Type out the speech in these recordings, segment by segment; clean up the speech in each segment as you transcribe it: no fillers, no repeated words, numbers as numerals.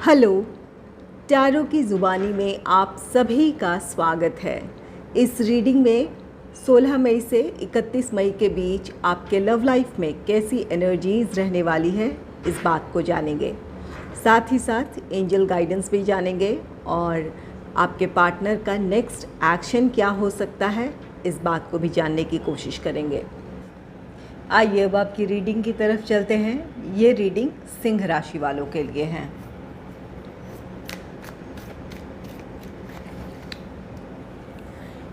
Hello, tarot की ज़ुबानी में आप सभी का स्वागत है। इस रीडिंग में 16 मई से 31 मई के बीच आपके लव लाइफ में कैसी एनर्जीज़ रहने वाली है, इस बात को जानेंगे। साथ ही साथ एंजल गाइडेंस भी जानेंगे और आपके पार्टनर का नेक्स्ट एक्शन क्या हो सकता है, इस बात को भी जानने की कोशिश करेंगे। आइए अब आपकी रीडिंग की तरफ चलते हैं। ये रीडिंग सिंह राशि वालों के लिए है।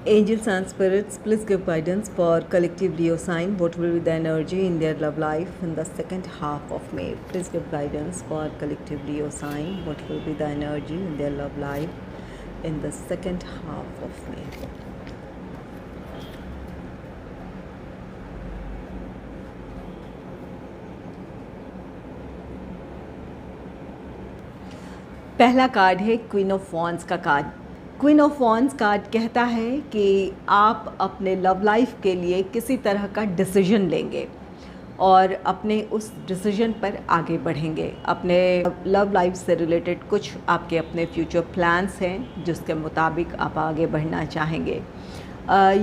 Angels and spirits, please give guidance for collective Leo sign. What will be the energy in their love life in the second half of May? Please give guidance for collective Leo sign. What will be the energy in their love life in the second half of May? पहला card है queen of wands का card. Queen of wands card कहता है कि आप अपने love life के लिए किसी तरह का डिसीजन लेंगे और अपने उस डिसीजन पर आगे बढ़ेंगे। अपने लव लाइफ से रिलेटेड कुछ आपके अपने फ्यूचर प्लान्स हैं जिसके मुताबिक आप आगे बढ़ना चाहेंगे।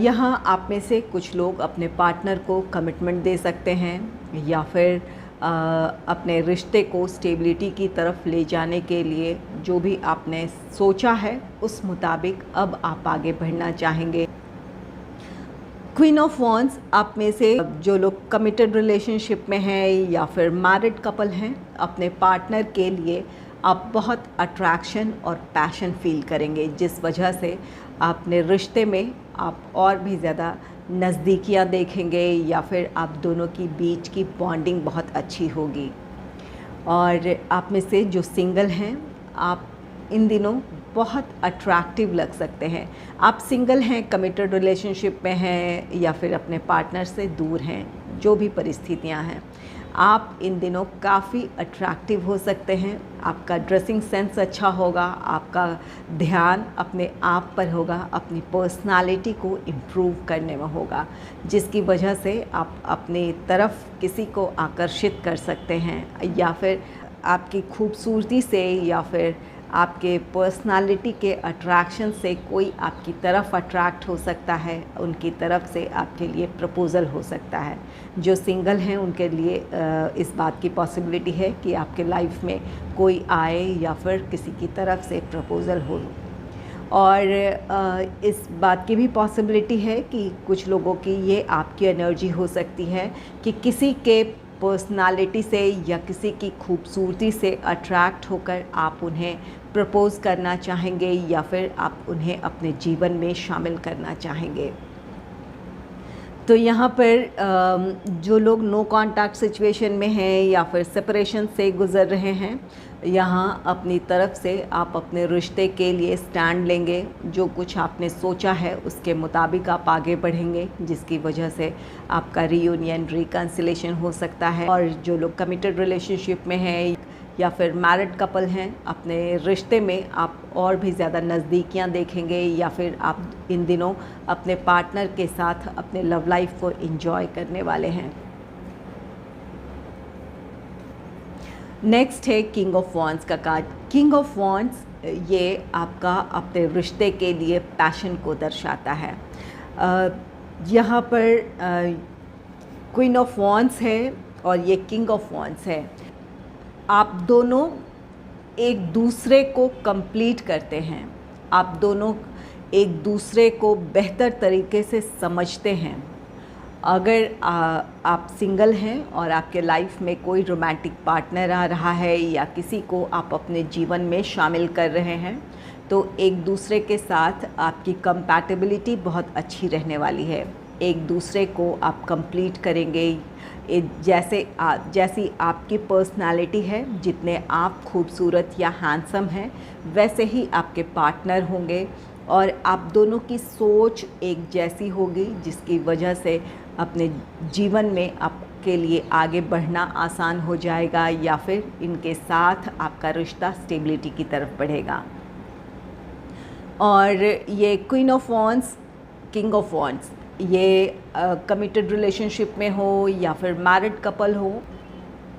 यहाँ आप में से कुछ लोग अपने पार्टनर को कमिटमेंट दे सकते हैं या फिर अपने रिश्ते को स्टेबिलिटी की तरफ ले जाने के लिए जो भी आपने सोचा है उस मुताबिक अब आप आगे बढ़ना चाहेंगे। क्वीन ऑफ वॉन्ड्स आप में से जो लोग कमिटेड रिलेशनशिप में हैं या फिर मैरिड कपल हैं, अपने पार्टनर के लिए आप बहुत अट्रैक्शन और पैशन फील करेंगे, जिस वजह से अपने रिश्ते में आप और भी ज़्यादा नज़दीकियाँ देखेंगे या फिर आप दोनों की बीच की बॉन्डिंग बहुत अच्छी होगी। और आप में से जो सिंगल हैं, आप इन दिनों बहुत अट्रैक्टिव लग सकते हैं। आप सिंगल हैं, कमिटेड रिलेशनशिप में हैं या फिर अपने पार्टनर से दूर हैं, जो भी परिस्थितियां हैं, आप इन दिनों काफ़ी अट्रैक्टिव हो सकते हैं। आपका ड्रेसिंग सेंस अच्छा होगा, आपका ध्यान अपने आप पर होगा, अपनी पर्सनालिटी को इम्प्रूव करने में होगा, जिसकी वजह से आप अपनी तरफ किसी को आकर्षित कर सकते हैं या फिर आपकी खूबसूरती से या फिर आपके पर्सनालिटी के अट्रैक्शन से कोई आपकी तरफ अट्रैक्ट हो सकता है, उनकी तरफ से आपके लिए प्रपोज़ल हो सकता है। जो सिंगल हैं उनके लिए इस बात की पॉसिबिलिटी है कि आपके लाइफ में कोई आए या फिर किसी की तरफ से प्रपोज़ल हो। और इस बात की भी पॉसिबिलिटी है कि कुछ लोगों की ये आपकी एनर्जी हो सकती है कि किसी के पर्सनालिटी से या किसी की खूबसूरती से अट्रैक्ट होकर आप उन्हें प्रपोज़ करना चाहेंगे या फिर आप उन्हें अपने जीवन में शामिल करना चाहेंगे। तो यहाँ पर जो लोग नो कॉन्टैक्ट सिचुएशन में हैं या फिर सेपरेशन से गुज़र रहे हैं, यहाँ अपनी तरफ से आप अपने रिश्ते के लिए स्टैंड लेंगे। जो कुछ आपने सोचा है उसके मुताबिक आप आगे बढ़ेंगे, जिसकी वजह से आपका रीयूनियन, रिकन्सिलेशन हो सकता है। और जो लोग कमिटेड रिलेशनशिप में हैं या फिर मैरिड कपल हैं, अपने रिश्ते में आप और भी ज़्यादा नज़दीकियाँ देखेंगे या फिर आप इन दिनों अपने पार्टनर के साथ अपने लव लाइफ को एंजॉय करने वाले हैं। नेक्स्ट है किंग ऑफ वॉन्ड्स का कार्ड। किंग ऑफ वॉन्ड्स ये आपका अपने रिश्ते के लिए पैशन को दर्शाता है। यहाँ पर क्वीन ऑफ वॉन्ड्स है और ये किंग ऑफ वॉन्ड्स है। आप दोनों एक दूसरे को कंप्लीट करते हैं, आप दोनों एक दूसरे को बेहतर तरीके से समझते हैं। अगर आप सिंगल हैं और आपके लाइफ में कोई रोमांटिक पार्टनर आ रहा है या किसी को आप अपने जीवन में शामिल कर रहे हैं, तो एक दूसरे के साथ आपकी कंपैटिबिलिटी बहुत अच्छी रहने वाली है। एक दूसरे को आप कंप्लीट करेंगे। जैसी आपकी पर्सनालिटी है, जितने आप खूबसूरत या हैंडसम हैं, वैसे ही आपके पार्टनर होंगे और आप दोनों की सोच एक जैसी होगी, जिसकी वजह से अपने जीवन में आपके लिए आगे बढ़ना आसान हो जाएगा या फिर इनके साथ आपका रिश्ता स्टेबिलिटी की तरफ बढ़ेगा। और ये queen of wands, king of wands, ये कमिटेड रिलेशनशिप में हो या फिर मैरिड कपल हो,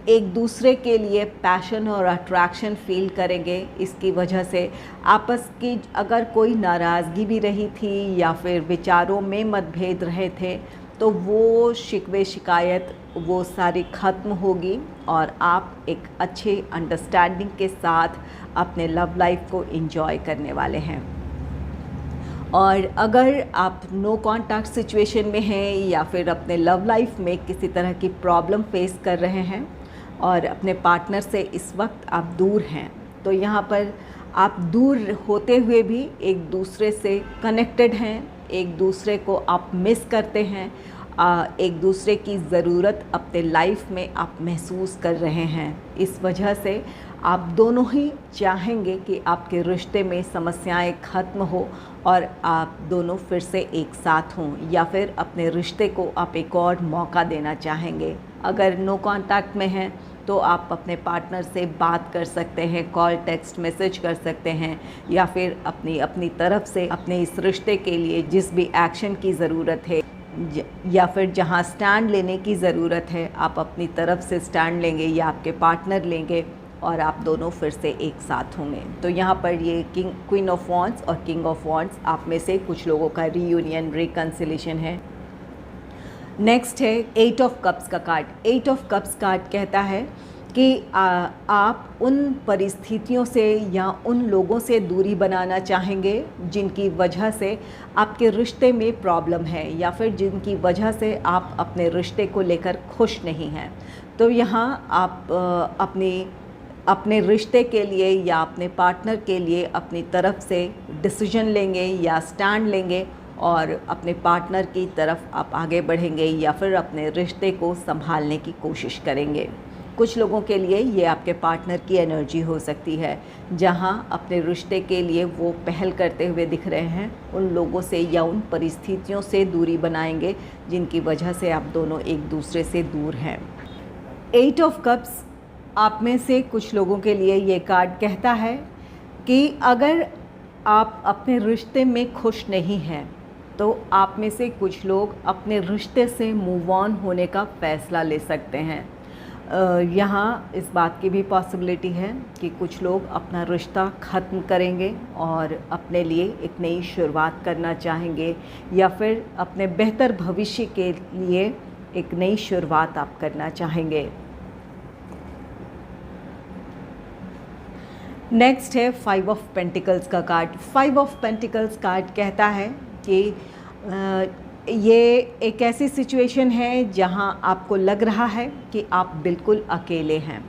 एक दूसरे के लिए पैशन और अट्रैक्शन फील करेंगे। इसकी वजह से आपस की अगर कोई नाराज़गी भी रही थी या फिर विचारों में मतभेद रहे थे, तो वो शिकवे शिकायत वो सारी ख़त्म होगी और आप एक अच्छे अंडरस्टैंडिंग के साथ अपने लव लाइफ को एंजॉय करने वाले हैं। और अगर आप नो कांटेक्ट सिचुएशन में हैं या फिर अपने लव लाइफ में किसी तरह की प्रॉब्लम फेस कर रहे हैं और अपने पार्टनर से इस वक्त आप दूर हैं, तो यहाँ पर आप दूर होते हुए भी एक दूसरे से कनेक्टेड हैं, एक दूसरे को आप मिस करते हैं, एक दूसरे की ज़रूरत अपने लाइफ में आप महसूस कर रहे हैं। इस वजह से आप दोनों ही चाहेंगे कि आपके रिश्ते में समस्याएं ख़त्म हो और आप दोनों फिर से एक साथ हों, या फिर अपने रिश्ते को आप एक और मौका देना चाहेंगे। अगर नो कांटेक्ट में हैं तो आप अपने पार्टनर से बात कर सकते हैं, कॉल, टेक्स्ट, मैसेज कर सकते हैं, या फिर अपनी तरफ से अपने इस रिश्ते के लिए जिस भी एक्शन की ज़रूरत है या फिर जहां स्टैंड लेने की ज़रूरत है, आप अपनी तरफ से स्टैंड लेंगे या आपके पार्टनर लेंगे और आप दोनों फिर से एक साथ होंगे। तो यहाँ पर ये क्वीन ऑफ वॉन्ड्स और किंग ऑफ वॉन्ड्स आप में से कुछ लोगों का रीयूनियन, रिकन्सिलेशन है। नेक्स्ट है एट ऑफ कप्स का card. Eight of cups card कहता है कि आप उन परिस्थितियों से या उन लोगों से दूरी बनाना चाहेंगे जिनकी वजह से आपके रिश्ते में प्रॉब्लम है या फिर जिनकी वजह से आप अपने रिश्ते को लेकर खुश नहीं हैं। तो यहाँ आप अपने रिश्ते के लिए या अपने पार्टनर के लिए अपनी तरफ से डिसीजन लेंगे या स्टैंड लेंगे और अपने पार्टनर की तरफ आप आगे बढ़ेंगे या फिर अपने रिश्ते को संभालने की कोशिश करेंगे। कुछ लोगों के लिए ये आपके पार्टनर की एनर्जी हो सकती है, जहां अपने रिश्ते के लिए वो पहल करते हुए दिख रहे हैं, उन लोगों से या उन परिस्थितियों से दूरी बनाएंगे जिनकी वजह से आप दोनों एक दूसरे से दूर हैं। एट ऑफ कप्स आप में से कुछ लोगों के लिए ये कार्ड कहता है कि अगर आप अपने रिश्ते में खुश नहीं हैं तो आप में से कुछ लोग अपने रिश्ते से मूव ऑन होने का फ़ैसला ले सकते हैं। यहाँ इस बात की भी पॉसिबिलिटी है कि कुछ लोग अपना रिश्ता ख़त्म करेंगे और अपने लिए एक नई शुरुआत करना चाहेंगे या फिर अपने बेहतर भविष्य के लिए एक नई शुरुआत आप करना चाहेंगे। नेक्स्ट है फाइव ऑफ पेंटिकल्स का card. Five of pentacles card कहता है कि ये एक ऐसी सिचुएशन है जहां आपको लग रहा है कि आप बिल्कुल अकेले हैं।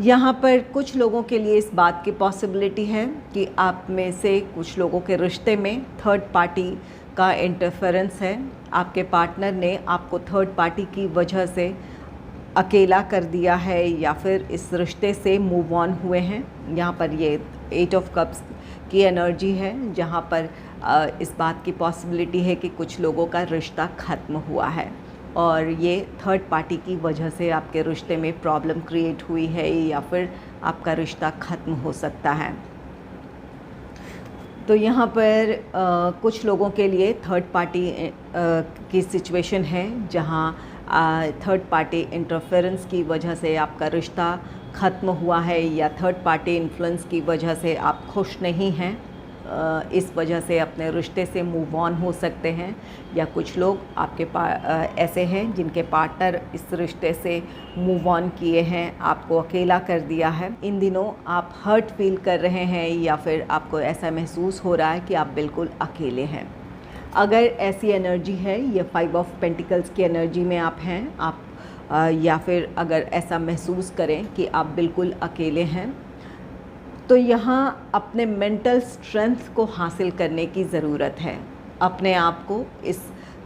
यहाँ पर कुछ लोगों के लिए इस बात की पॉसिबिलिटी है कि आप में से कुछ लोगों के रिश्ते में थर्ड पार्टी का इंटरफेरेंस है। आपके पार्टनर ने आपको थर्ड पार्टी की वजह से अकेला कर दिया है या फिर इस रिश्ते से मूव ऑन हुए हैं। यहाँ पर ये एट ऑफ कप्स की एनर्जी है, जहाँ पर इस बात की पॉसिबिलिटी है कि कुछ लोगों का रिश्ता ख़त्म हुआ है और ये थर्ड पार्टी की वजह से आपके रिश्ते में प्रॉब्लम क्रिएट हुई है या फिर आपका रिश्ता ख़त्म हो सकता है। तो यहाँ पर कुछ लोगों के लिए थर्ड पार्टी की सिचुएशन है, जहाँ थर्ड पार्टी इंटरफेरेंस की वजह से आपका रिश्ता ख़त्म हुआ है या थर्ड पार्टी इन्फ्लुएंस की वजह से आप खुश नहीं हैं। इस वजह से अपने रिश्ते से मूव ऑन हो सकते हैं, या कुछ लोग आपके ऐसे हैं जिनके पार्टनर इस रिश्ते से मूव ऑन किए हैं, आपको अकेला कर दिया है। इन दिनों आप हर्ट फील कर रहे हैं या फिर आपको ऐसा महसूस हो रहा है कि आप बिल्कुल अकेले हैं। अगर ऐसी एनर्जी है, ये फाइव ऑफ पेंटिकल्स की एनर्जी में आप हैं, आप या फिर अगर ऐसा महसूस करें कि आप बिल्कुल अकेले हैं, तो यहाँ अपने मेंटल स्ट्रेंथ को हासिल करने की ज़रूरत है। अपने आप को इस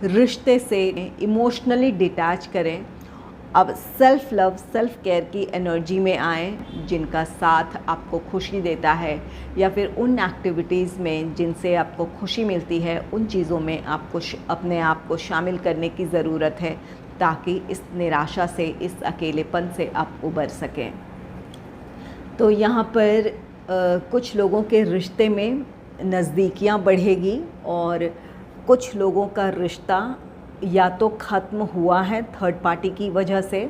रिश्ते से इमोशनली डिटैच करें। अब सेल्फ़ लव, सेल्फ़ केयर की एनर्जी में आएँ जिनका साथ आपको खुशी देता है, या फिर उन एक्टिविटीज़ में जिनसे आपको खुशी मिलती है, उन चीज़ों में आपको अपने आप को शामिल करने की ज़रूरत है, ताकि इस निराशा से, इस अकेलेपन से आप उबर सकें। तो यहाँ पर कुछ लोगों के रिश्ते में नज़दीकियाँ बढ़ेगी और कुछ लोगों का रिश्ता या तो ख़त्म हुआ है थर्ड पार्टी की वजह से,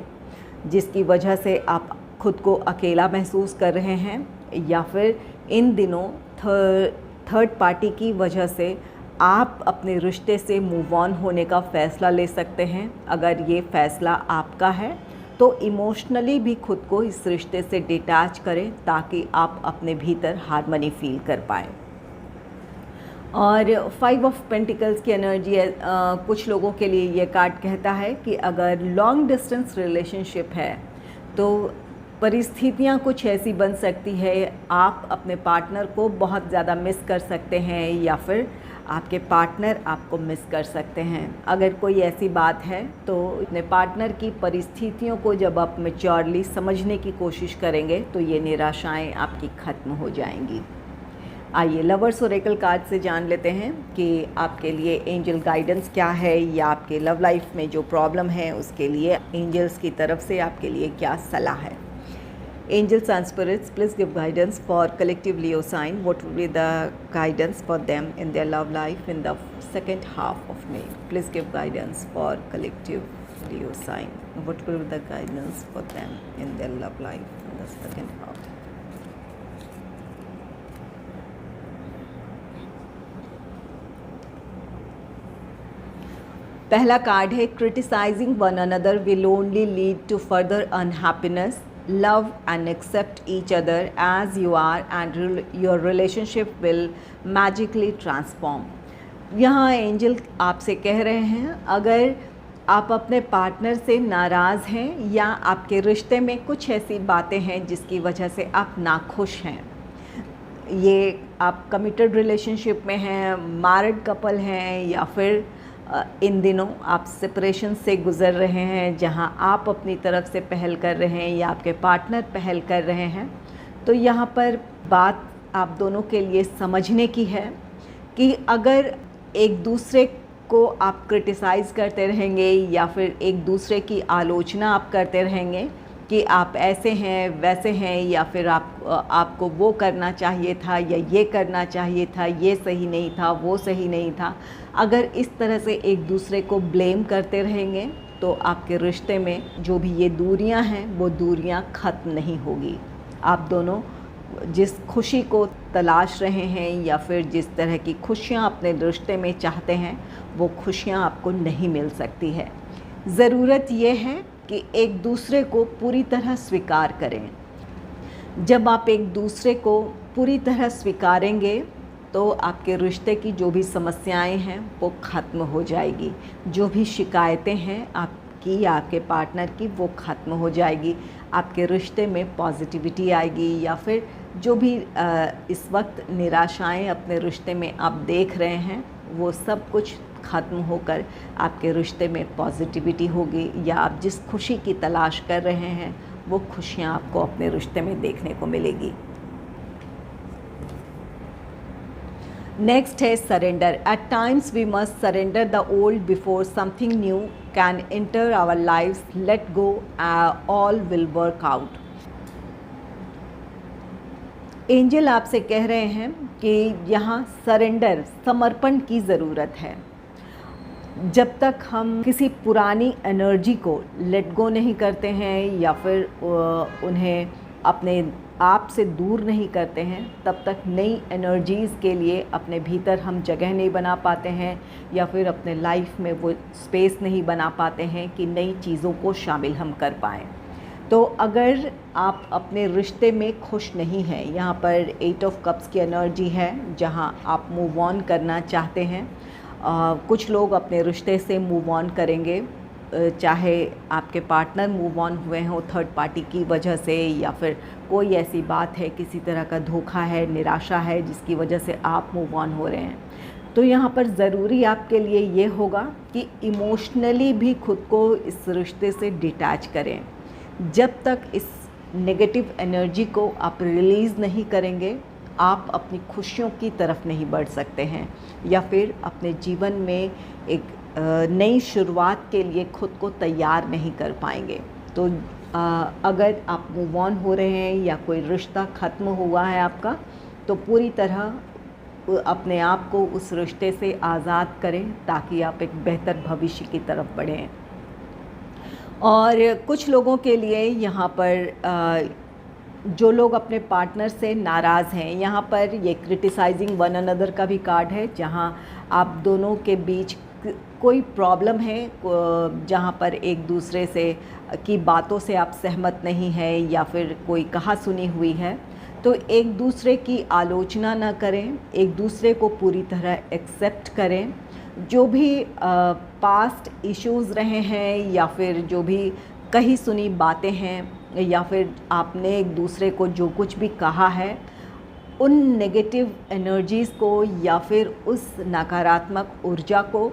जिसकी वजह से आप खुद को अकेला महसूस कर रहे हैं, या फिर इन दिनों थर्ड पार्टी की वजह से आप अपने रिश्ते से मूव ऑन होने का फ़ैसला ले सकते हैं। अगर ये फ़ैसला आपका है तो इमोशनली भी खुद को इस रिश्ते से डिटैच करें ताकि आप अपने भीतर हार्मनी फील कर पाएँ। और 5 ऑफ पेंटिकल्स की एनर्जी है, कुछ लोगों के लिए ये कार्ड कहता है कि अगर लॉन्ग डिस्टेंस रिलेशनशिप है तो परिस्थितियाँ कुछ ऐसी बन सकती है, आप अपने पार्टनर को बहुत ज़्यादा मिस कर सकते हैं या फिर आपके पार्टनर आपको मिस कर सकते हैं। अगर कोई ऐसी बात है तो अपने पार्टनर की परिस्थितियों को जब आप मैच्योरली समझने की कोशिश करेंगे तो ये निराशाएं आपकी ख़त्म हो जाएंगी। आइए लवर्स ओरेकल कार्ड से जान लेते हैं कि आपके लिए एंजल गाइडेंस क्या है, या आपके लव लाइफ में जो प्रॉब्लम है उसके लिए एंजल्स की तरफ से आपके लिए क्या सलाह है। Angels and spirits, please give guidance for collective Leo sign. What will be the guidance for them in their love life in the second half of May? Please give guidance for collective Leo sign. What will be the guidance for them in their love life in the second half? पहला card है criticising one another will only lead to further unhappiness. Love and accept each other as you are and your relationship will magically transform. यहाँ angel आपसे कह रहे हैं अगर आप अपने पार्टनर से नाराज़ हैं या आपके रिश्ते में कुछ ऐसी बातें हैं जिसकी वजह से आप नाखुश हैं, ये आप कमिटेड रिलेशनशिप में हैं, मैरिड कपल हैं, या फिर इन दिनों आप सेपरेशन से गुज़र रहे हैं जहां आप अपनी तरफ से पहल कर रहे हैं या आपके पार्टनर पहल कर रहे हैं, तो यहाँ पर बात आप दोनों के लिए समझने की है कि अगर एक दूसरे को आप क्रिटिसाइज़ करते रहेंगे या फिर एक दूसरे की आलोचना आप करते रहेंगे कि आप ऐसे हैं वैसे हैं, या फिर आपको वो करना चाहिए था या ये करना चाहिए था, ये सही नहीं था, वो सही नहीं था, अगर इस तरह से एक दूसरे को ब्लेम करते रहेंगे तो आपके रिश्ते में जो भी ये दूरियां हैं वो दूरियां ख़त्म नहीं होगी। आप दोनों जिस खुशी को तलाश रहे हैं या फिर जिस तरह की खुशियां अपने रिश्ते में चाहते हैं वो खुशियां आपको नहीं मिल सकती है। ज़रूरत ये है कि एक दूसरे को पूरी तरह स्वीकार करें। जब आप एक दूसरे को पूरी तरह स्वीकारेंगे तो आपके रिश्ते की जो भी समस्याएं हैं वो ख़त्म हो जाएगी, जो भी शिकायतें हैं आपकी या आपके पार्टनर की वो ख़त्म हो जाएगी, आपके रिश्ते में पॉजिटिविटी आएगी, या फिर जो भी इस वक्त निराशाएं अपने रिश्ते में आप देख रहे हैं वो सब कुछ ख़त्म होकर आपके रिश्ते में पॉजिटिविटी होगी, या आप जिस खुशी की तलाश कर रहे हैं वो खुशियाँ आपको अपने रिश्ते में देखने को मिलेगी। नेक्स्ट है surrender. At times we must surrender the old before something new can enter our lives. Let go, all will work out. Angel आपसे कह रहे हैं कि यहाँ सरेंडर, समर्पण की ज़रूरत है. जब तक हम किसी पुरानी एनर्जी को लेट गो नहीं करते हैं या फिर उन्हें अपने आप से दूर नहीं करते हैं, तब तक नई एनर्जीज़ के लिए अपने भीतर हम जगह नहीं बना पाते हैं या फिर अपने लाइफ में वो स्पेस नहीं बना पाते हैं कि नई चीज़ों को शामिल हम कर पाएँ. तो अगर आप अपने रिश्ते में खुश नहीं हैं, यहाँ पर 8 ऑफ कप्स की एनर्जी है जहाँ आप मूव ऑन करना चाहते हैं. कुछ लोग अपने रिश्ते से मूव ऑन करेंगे, चाहे आपके पार्टनर मूव ऑन हुए हों थर्ड पार्टी की वजह से, या फिर कोई ऐसी बात है, किसी तरह का धोखा है, निराशा है जिसकी वजह से आप मूव ऑन हो रहे हैं. तो यहाँ पर ज़रूरी आपके लिए ये होगा कि इमोशनली भी खुद को इस रिश्ते से डिटैच करें. जब तक इस नेगेटिव एनर्जी को आप रिलीज़ नहीं करेंगे, आप अपनी खुशियों की तरफ नहीं बढ़ सकते हैं या फिर अपने जीवन में एक नई शुरुआत के लिए खुद को तैयार नहीं कर पाएंगे. तो अगर आप मूव ऑन हो रहे हैं या कोई रिश्ता ख़त्म हुआ है आपका, तो पूरी तरह अपने आप को उस रिश्ते से आज़ाद करें ताकि आप एक बेहतर भविष्य की तरफ बढ़ें. और कुछ लोगों के लिए यहाँ पर जो लोग अपने पार्टनर से नाराज़ हैं, यहाँ पर ये क्रिटिसाइजिंग वन अनदर का भी कार्ड है, जहाँ आप दोनों के बीच कोई प्रॉब्लम है, जहाँ पर एक दूसरे से की बातों से आप सहमत नहीं हैं या फिर कोई कहा सुनी हुई है, तो एक दूसरे की आलोचना ना करें, एक दूसरे को पूरी तरह एक्सेप्ट करें। जो भी पास्ट इश्यूज़ रहे हैं या फिर जो भी कही सुनी बातें हैं या फिर आपने एक दूसरे को जो कुछ भी कहा है, उन नेगेटिव एनर्जीज़ को या फिर उस नकारात्मक ऊर्जा को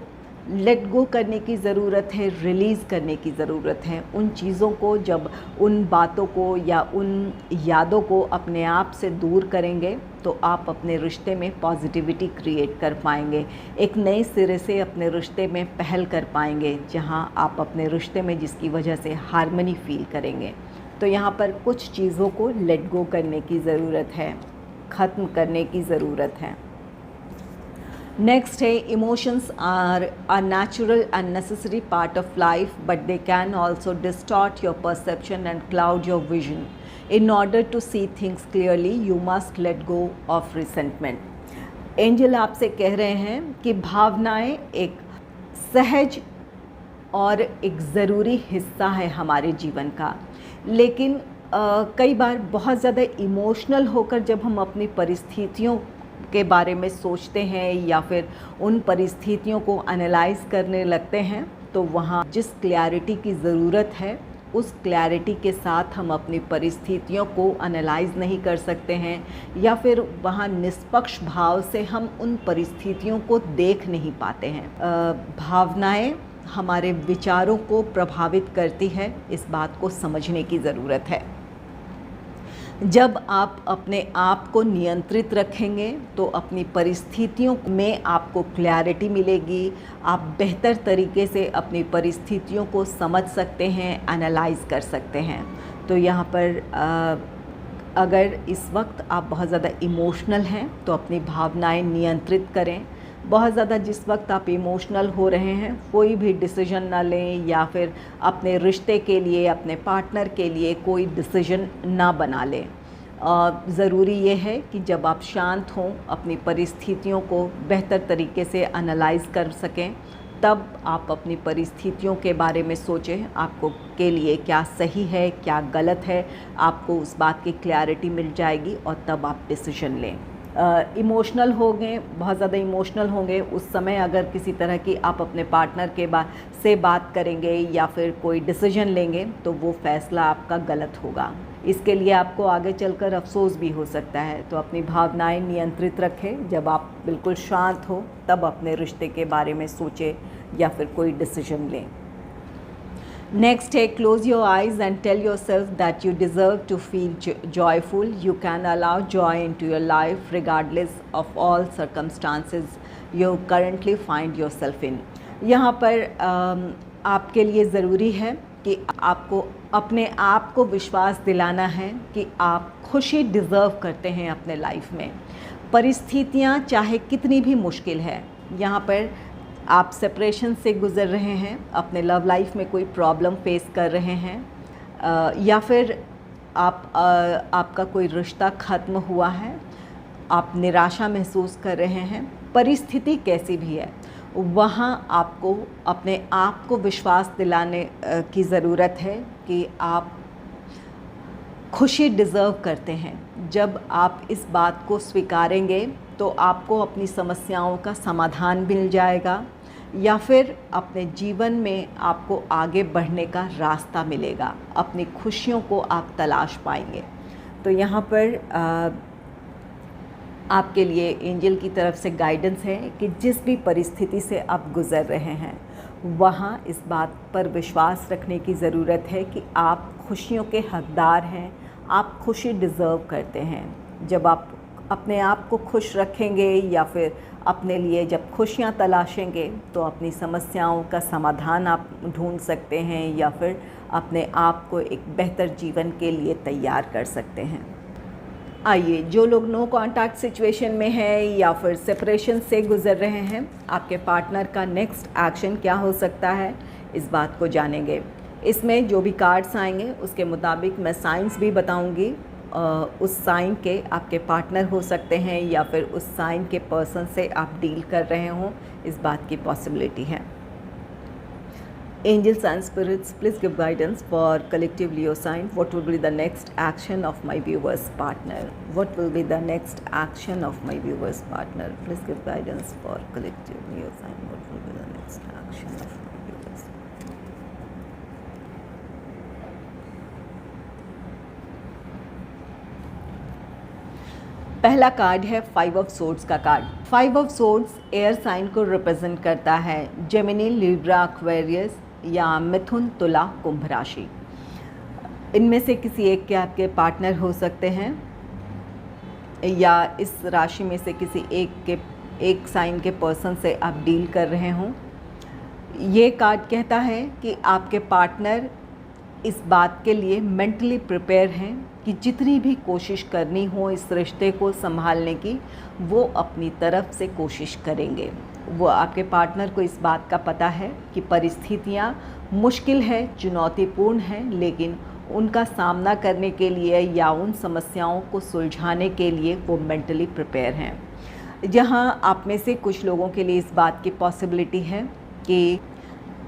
लेट गो करने की ज़रूरत है, रिलीज़ करने की ज़रूरत है। उन चीज़ों को, जब उन बातों को या उन यादों को अपने आप से दूर करेंगे तो आप अपने रिश्ते में पॉजिटिविटी क्रिएट कर पाएंगे, एक नए सिरे से अपने रिश्ते में पहल कर पाएंगे, जहां आप अपने रिश्ते में जिसकी वजह से हार्मनी फील करेंगे। तो यहाँ पर कुछ चीज़ों को लेट गो करने की ज़रूरत है, ख़त्म करने की ज़रूरत है। नेक्स्ट है, emotions are a natural and necessary part of life, but they can also distort your perception and cloud your vision. In order to see things clearly you must let go of resentment. Angel आपसे कह रहे हैं कि भावनाएं एक सहज और एक ज़रूरी हिस्सा है हमारे जीवन का, लेकिन कई बार बहुत ज़्यादा इमोशनल होकर जब हम अपनी परिस्थितियों के बारे में सोचते हैं या फिर उन परिस्थितियों को एनालाइज करने लगते हैं, तो वहाँ जिस क्लैरिटी की ज़रूरत है उस क्लैरिटी के साथ हम अपनी परिस्थितियों को एनालाइज नहीं कर सकते हैं, या फिर वहाँ निष्पक्ष भाव से हम उन परिस्थितियों को देख नहीं पाते हैं। भावनाएं हमारे विचारों को प्रभावित करती है, इस बात को समझने की ज़रूरत है। जब आप अपने आप को नियंत्रित रखेंगे तो अपनी परिस्थितियों में आपको क्लैरिटी मिलेगी, आप बेहतर तरीके से अपनी परिस्थितियों को समझ सकते हैं, एनालाइज कर सकते हैं। तो यहाँ पर अगर इस वक्त आप बहुत ज़्यादा इमोशनल हैं तो अपनी भावनाएं नियंत्रित करें। बहुत ज़्यादा जिस वक्त आप इमोशनल हो रहे हैं, कोई भी डिसीजन ना लें या फिर अपने रिश्ते के लिए, अपने पार्टनर के लिए कोई डिसीजन ना बना लें। ज़रूरी ये है कि जब आप शांत हों, अपनी परिस्थितियों को बेहतर तरीके से एनालाइज कर सकें, तब आप अपनी परिस्थितियों के बारे में सोचें, आपको के लिए क्या सही है, क्या गलत है, आपको उस बात की क्लैरिटी मिल जाएगी और तब आप डिसीजन लें। इमोशनल होंगे, बहुत ज़्यादा इमोशनल होंगे, उस समय अगर किसी तरह की आप अपने पार्टनर के से बात करेंगे या फिर कोई डिसीजन लेंगे तो वो फ़ैसला आपका गलत होगा। इसके लिए आपको आगे चलकर अफसोस भी हो सकता है। तो अपनी भावनाएं नियंत्रित रखें, जब आप बिल्कुल शांत हो तब अपने रिश्ते के बारे में सोचें या फिर कोई डिसीजन लें। Next, close your eyes and tell yourself that you deserve to feel joyful. You can allow joy into your life regardless of all circumstances you currently find yourself in. यहाँ पर आपके लिए ज़रूरी है कि आपको अपने आप को विश्वास दिलाना है कि आप खुशी डिज़र्व करते हैं अपने लाइफ में। परिस्थितियाँ चाहे कितनी भी मुश्किल है, यहाँ पर आप सेपरेशन से गुज़र रहे हैं, अपने लव लाइफ में कोई प्रॉब्लम फेस कर रहे हैं, या फिर आपका कोई रिश्ता ख़त्म हुआ है, आप निराशा महसूस कर रहे हैं, परिस्थिति कैसी भी है, वहाँ आपको अपने आप को विश्वास दिलाने की ज़रूरत है कि आप खुशी डिज़र्व करते हैं। जब आप इस बात को स्वीकारेंगे तो आपको अपनी समस्याओं का समाधान मिल जाएगा या फिर अपने जीवन में आपको आगे बढ़ने का रास्ता मिलेगा, अपनी खुशियों को आप तलाश पाएंगे। तो यहाँ पर आपके लिए एंजल की तरफ से गाइडेंस है कि जिस भी परिस्थिति से आप गुज़र रहे हैं, वहाँ इस बात पर विश्वास रखने की ज़रूरत है कि आप खुशियों के हकदार हैं, आप खुशी डिज़र्व करते हैं। जब आप अपने आप को खुश रखेंगे या फिर अपने लिए जब खुशियाँ तलाशेंगे तो अपनी समस्याओं का समाधान आप ढूंढ सकते हैं या फिर अपने आप को एक बेहतर जीवन के लिए तैयार कर सकते हैं। आइए, जो लोग नो कॉन्टैक्ट सिचुएशन में हैं या फिर सेपरेशन से गुज़र रहे हैं, आपके पार्टनर का नेक्स्ट एक्शन क्या हो सकता है, इस बात को जानेंगे। इसमें जो भी कार्ड्स आएंगे उसके मुताबिक मैं साइंस भी बताऊंगी। उस साइन के आपके पार्टनर हो सकते हैं या फिर उस साइन के पर्सन से आप डील कर रहे हों, इस बात की पॉसिबिलिटी है। Angels and spirits, please give guidance for collective Leo sign. What will be the next action of my viewer's partner? What will be the next action of my viewer's partner? Please give guidance for collective Leo sign. What will be the next action of my viewers? पहला card है 5 of swords का card. 5 of swords air sign को represent करता है, Gemini, Libra, Aquarius या मिथुन, तुला, कुंभ राशि। इनमें से किसी एक के आपके पार्टनर हो सकते हैं या इस राशि में से किसी एक साइन के पर्सन से आप डील कर रहे हों। ये कार्ड कहता है कि आपके पार्टनर इस बात के लिए मेंटली प्रिपेयर हैं कि जितनी भी कोशिश करनी हो इस रिश्ते को संभालने की, वो अपनी तरफ से कोशिश करेंगे। वो आपके पार्टनर को इस बात का पता है कि परिस्थितियाँ मुश्किल है, चुनौतीपूर्ण हैं, लेकिन उनका सामना करने के लिए या उन समस्याओं को सुलझाने के लिए वो मेंटली प्रिपेयर हैं। जहाँ आप में से कुछ लोगों के लिए इस बात की पॉसिबिलिटी है कि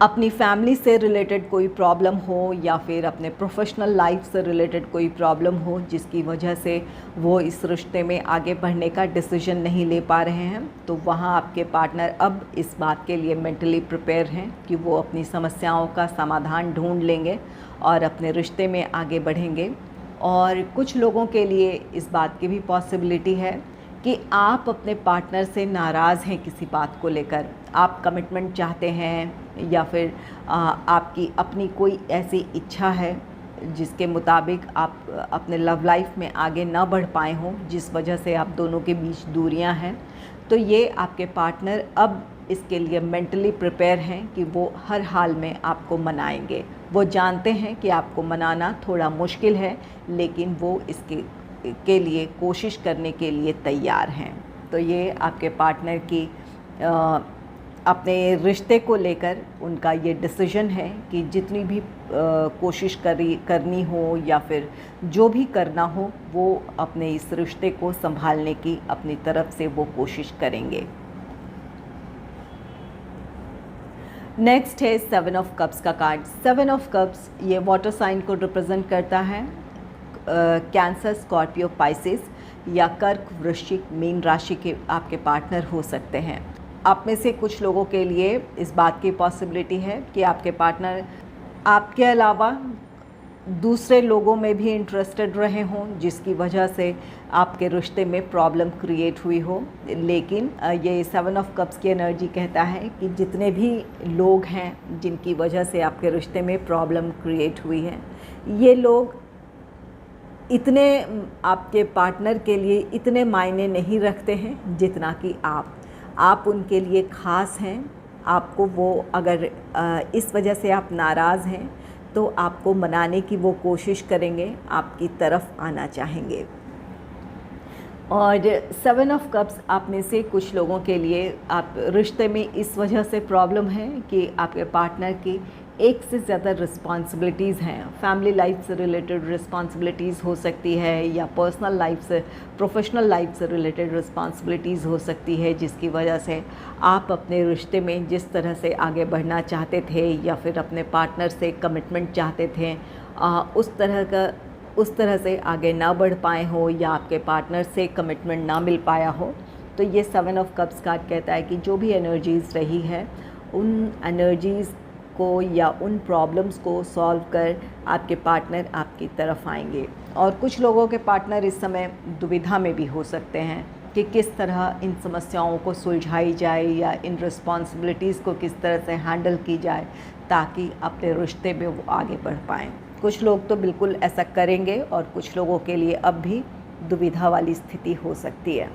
अपनी फैमिली से रिलेटेड कोई प्रॉब्लम हो या फिर अपने प्रोफेशनल लाइफ से रिलेटेड कोई प्रॉब्लम हो, जिसकी वजह से वो इस रिश्ते में आगे बढ़ने का डिसीजन नहीं ले पा रहे हैं, तो वहाँ आपके पार्टनर अब इस बात के लिए मेंटली प्रिपेयर हैं कि वो अपनी समस्याओं का समाधान ढूंढ लेंगे और अपने रिश्ते में आगे बढ़ेंगे। और कुछ लोगों के लिए इस बात की भी पॉसिबिलिटी है कि आप अपने पार्टनर से नाराज़ हैं किसी बात को लेकर, आप कमिटमेंट चाहते हैं या फिर आपकी अपनी कोई ऐसी इच्छा है जिसके मुताबिक आप अपने लव लाइफ में आगे ना बढ़ पाए हों, जिस वजह से आप दोनों के बीच दूरियां हैं। तो ये आपके पार्टनर अब इसके लिए मेंटली प्रिपेयर हैं कि वो हर हाल में आपको मनाएंगे। वो जानते हैं कि आपको मनाना थोड़ा मुश्किल है, लेकिन वो इसके लिए कोशिश करने के लिए तैयार हैं। तो ये आपके पार्टनर की अपने रिश्ते को लेकर उनका ये डिसीजन है कि जितनी भी कोशिश करनी हो या फिर जो भी करना हो, वो अपने इस रिश्ते को संभालने की अपनी तरफ से वो कोशिश करेंगे। नेक्स्ट है 7 ऑफ कप्स का कार्ड। 7 ऑफ कप्स ये वाटर साइन को रिप्रेजेंट करता है। कैंसर, स्कॉर्पियो, पाइसेस या कर्क, वृश्चिक, मीन राशि के आपके पार्टनर हो सकते हैं। आप में से कुछ लोगों के लिए इस बात की पॉसिबिलिटी है कि आपके पार्टनर आपके अलावा दूसरे लोगों में भी इंटरेस्टेड रहे हों, जिसकी वजह से आपके रिश्ते में प्रॉब्लम क्रिएट हुई हो। लेकिन ये 7 ऑफ कप्स की एनर्जी कहता है कि जितने भी लोग हैं जिनकी वजह से आपके रिश्ते में प्रॉब्लम क्रिएट हुई है, ये लोग इतने आपके पार्टनर के लिए इतने मायने नहीं रखते हैं जितना कि आप उनके लिए ख़ास हैं। आपको वो अगर इस वजह से आप नाराज़ हैं तो आपको मनाने की वो कोशिश करेंगे, आपकी तरफ आना चाहेंगे। और 7 ऑफ कप्स आप में से कुछ लोगों के लिए आप रिश्ते में इस वजह से प्रॉब्लम है कि आपके पार्टनर की एक से ज़्यादा रिस्पॉन्सिबिलिटीज़ हैं। फैमिली लाइफ से रिलेटेड रिस्पॉन्सिबिलिटीज़ हो सकती है या पर्सनल लाइफ से, प्रोफेशनल लाइफ से रिलेटेड रिस्पॉन्सिबिलिटीज़ हो सकती है, जिसकी वजह से आप अपने रिश्ते में जिस तरह से आगे बढ़ना चाहते थे या फिर अपने पार्टनर से कमिटमेंट चाहते थे, उस तरह से आगे ना बढ़ पाए हो या आपके पार्टनर से कमिटमेंट ना मिल पाया हो। तो ये 7 ऑफ कप्स कार्ड कहता है कि जो भी एनर्जीज़ रही है, उन एनर्जीज़ को या उन प्रॉब्लम्स को सॉल्व कर आपके पार्टनर आपकी तरफ आएंगे। और कुछ लोगों के पार्टनर इस समय दुविधा में भी हो सकते हैं कि किस तरह इन समस्याओं को सुलझाई जाए या इन रिस्पॉन्सिबिलिटीज़ को किस तरह से हैंडल की जाए ताकि अपने रिश्ते में वो आगे बढ़ पाएँ। कुछ लोग तो बिल्कुल ऐसा करेंगे और कुछ लोगों के लिए अब भी दुविधा वाली स्थिति हो सकती है।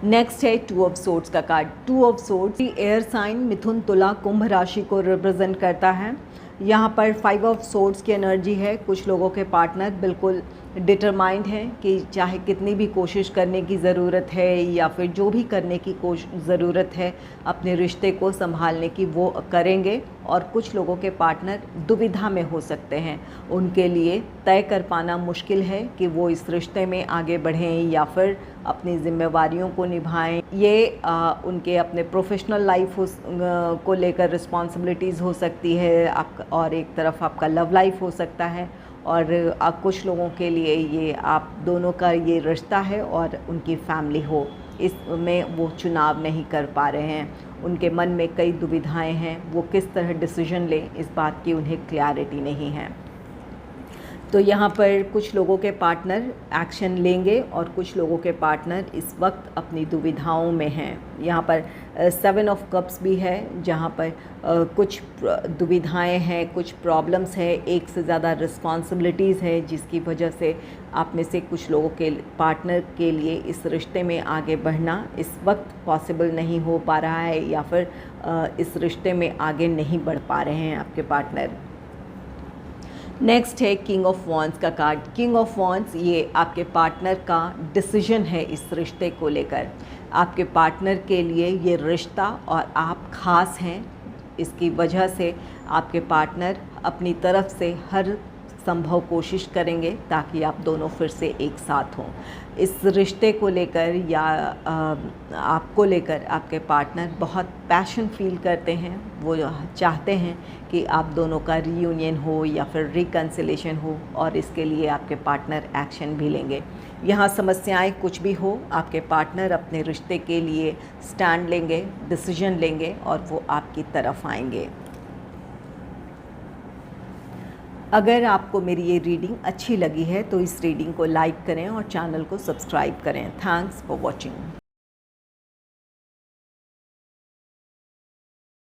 नेक्स्ट है 2 ऑफ सोर्ड्स का card. 2 of swords air sign Mithun, Tula, Kumbh राशि को रिप्रेजेंट करता है। यहाँ पर 5 ऑफ सोर्ड्स की एनर्जी है। कुछ लोगों के पार्टनर बिल्कुल डिटरमाइंड हैं कि चाहे कितनी भी कोशिश करने की ज़रूरत है या फिर जो भी करने की ज़रूरत है अपने रिश्ते को संभालने की, वो करेंगे। और कुछ लोगों के पार्टनर दुविधा में हो सकते हैं, उनके लिए तय कर पाना मुश्किल है कि वो इस रिश्ते में आगे बढ़ें या फिर अपनी ज़िम्मेवारियों को निभाएं। ये उनके अपने प्रोफेशनल लाइफ को लेकर रिस्पॉन्सिबिलिटीज़ हो सकती है आपका, और एक तरफ आपका लव लाइफ हो सकता है। और कुछ लोगों के लिए ये आप दोनों का ये रिश्ता है और उनकी फैमिली हो, इसमें वो चुनाव नहीं कर पा रहे हैं। उनके मन में कई दुविधाएं हैं, वो किस तरह डिसीजन लें इस बात की उन्हें क्लैरिटी नहीं है। तो यहाँ पर कुछ लोगों के पार्टनर एक्शन लेंगे और कुछ लोगों के पार्टनर इस वक्त अपनी दुविधाओं में हैं। यहाँ पर 7 ऑफ कप्स भी है, जहाँ पर कुछ दुविधाएं हैं, कुछ प्रॉब्लम्स है, एक से ज़्यादा रिस्पॉन्सिबिलिटीज़ है, जिसकी वजह से आप में से कुछ लोगों के पार्टनर के लिए इस रिश्ते में आगे बढ़ना इस वक्त पॉसिबल नहीं हो पा रहा है, या फिर इस रिश्ते में आगे नहीं बढ़ पा रहे हैं आपके पार्टनर। नेक्स्ट है किंग ऑफ वॉन्ड्स का कार्ड। किंग ऑफ वॉन्ड्स ये आपके पार्टनर का डिसीजन है इस रिश्ते को लेकर। आपके पार्टनर के लिए ये रिश्ता और आप ख़ास हैं, इसकी वजह से आपके पार्टनर अपनी तरफ से हर संभव कोशिश करेंगे ताकि आप दोनों फिर से एक साथ हों। इस रिश्ते को लेकर या आपको लेकर आपके पार्टनर बहुत पैशन फील करते हैं, वो चाहते हैं कि आप दोनों का रीयूनियन हो या फिर रिकन्सिलेशन हो, और इसके लिए आपके पार्टनर एक्शन भी लेंगे। यहाँ समस्याएं कुछ भी हो, आपके पार्टनर अपने रिश्ते के लिए स्टैंड लेंगे, डिसीजन लेंगे और वो आपकी तरफ आएंगे। अगर आपको मेरी ये रीडिंग अच्छी लगी है तो इस रीडिंग को लाइक करें और चैनल को सब्सक्राइब करें। Thanks for watching.